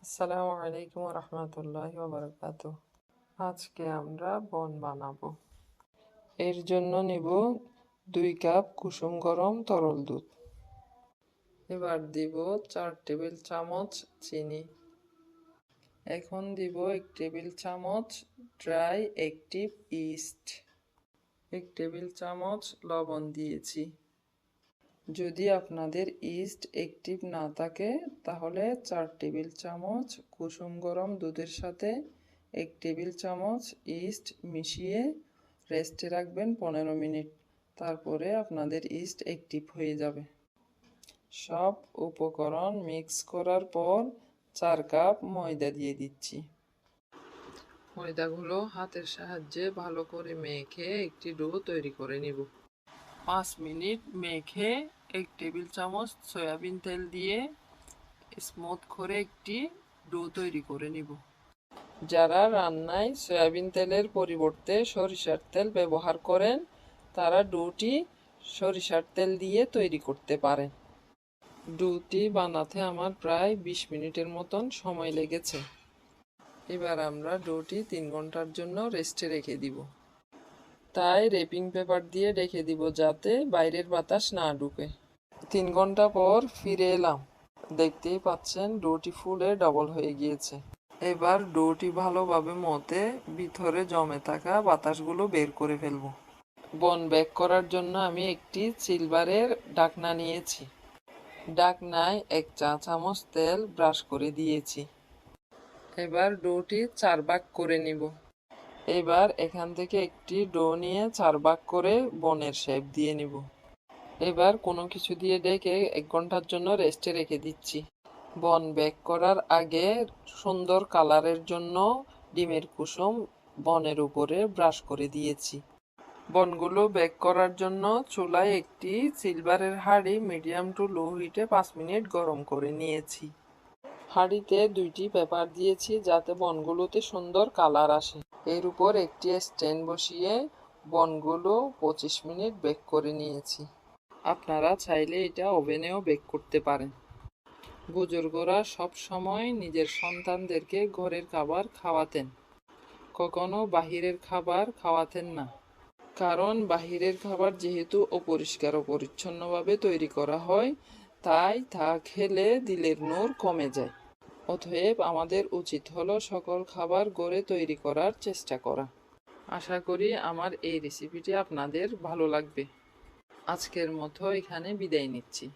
আসসালামু আলাইকুম রহমতুল্লাহি ওয়া বারাকাতুহ। আজকে আমরা বন বানাবো। এর জন্য নিব 2 কাপ কুসুম গরম তরল দুধ। এবার দিব 4 টেবিল চামচ চিনি। এখন দিব 1 টেবিল চামচ ড্রাই অ্যাক্টিভ ইস্ট। 1 টেবিল চামচ লবণ দিয়েছি। যদি আপনাদের ইস্ট অ্যাক্টিভ না থাকে তাহলে 4 টেবিল চামচ কুসুম গরম দুধের সাথে 1 টেবিল চামচ ইস্ট মিশিয়ে রেস্টে রাখবেন 15 মিনিট। তারপরে আপনাদের ইস্ট অ্যাক্টিভ হয়ে যাবে। সব উপকরণ মিক্স করার পর 4 কাপ ময়দা দিয়ে দিচ্ছি। ময়দাগুলো হাতের সাহায্যে ভালো করে মেখে একটি ডো তৈরি করে নিব। 5 মিনিট মেখে 1 টেবিল চামচ সয়াবিন তেল দিয়ে স্মুথ করে একটি ডো তৈরি করে নিব। যারা রান্নায় সয়াবিন তেলের পরিবর্তে সরিষার তেল ব্যবহার করেন তারা ডোটি সরিষার তেল দিয়ে তৈরি করতে পারেন। ডোটি বানাতে আমার প্রায় 20 মিনিটের মতন সময় লেগেছে। এবার আমরা ডোটি 3 ঘন্টার জন্য রেস্টে রেখে দিব। তাই র্যাপিং পেপার দিয়ে রেখে দিব যাতে বাইরের বাতাস না ঢুকে। 3 ঘন্টা পর ফিরে এলাম। দেখতেই পাচ্ছেন ডোটি ফুলে ডাবল হয়ে গিয়েছে। এবার ডোটি ভালোভাবে মতে ভিতরে জমে থাকা বাতাসগুলো বের করে ফেলব। বন বেক করার জন্য আমি একটি সিলভারের ঢাকনা নিয়েছি। ঢাকনায় 1 চা চামচ তেল ব্রাশ করে দিয়েছি। এবার ডোটি 4 ভাগ করে নিব। এবার এখান থেকে একটি ডো নিয়ে 4 ভাগ করে বনের শেপ দিয়ে নিব। এবার কোনো কিছু দিয়ে ঢেকে 1 ঘন্টার জন্য রেস্টে রেখে দিচ্ছি। বন বেক করার আগে সুন্দর কালারের জন্য ডিমের কুসুম বনের উপরে ব্রাশ করে দিয়েছি। বনগুলো বেক করার জন্য চুলায় একটি সিলভারের হাঁড়ি মিডিয়াম টু লো হিটে 5 মিনিট গরম করে নিয়েছি। হাঁড়িতে 2টি পেপার দিয়েছি যাতে বনগুলোতে সুন্দর কালার আসে। এর উপর একটি স্ট্যান্ড বসিয়ে বনগুলো 25 মিনিট বেক করে নিয়েছি। আপনারা চাইলে এটা ওভেনেও বেক করতে পারেন। বুজুর্গরা সব সময় নিজের সন্তানদেরকে ঘরের খাবার খাওয়াতেন, কখনো বাহিরের খাবার খাওয়াতেন না। কারণ বাহিরের খাবার যেহেতু অপরিষ্কার ও পরিচ্ছন্নভাবে তৈরি করা হয়, তাই তা খেলে দিলের নূর কমে যায়। অতএব আমাদের উচিত হলো সকল খাবার ঘরে তৈরি করার চেষ্টা করা। আশা করি আমার এই রেসিপিটি আপনাদের ভালো লাগবে। আজকের মতো এখানে বিদায় নিচ্ছি।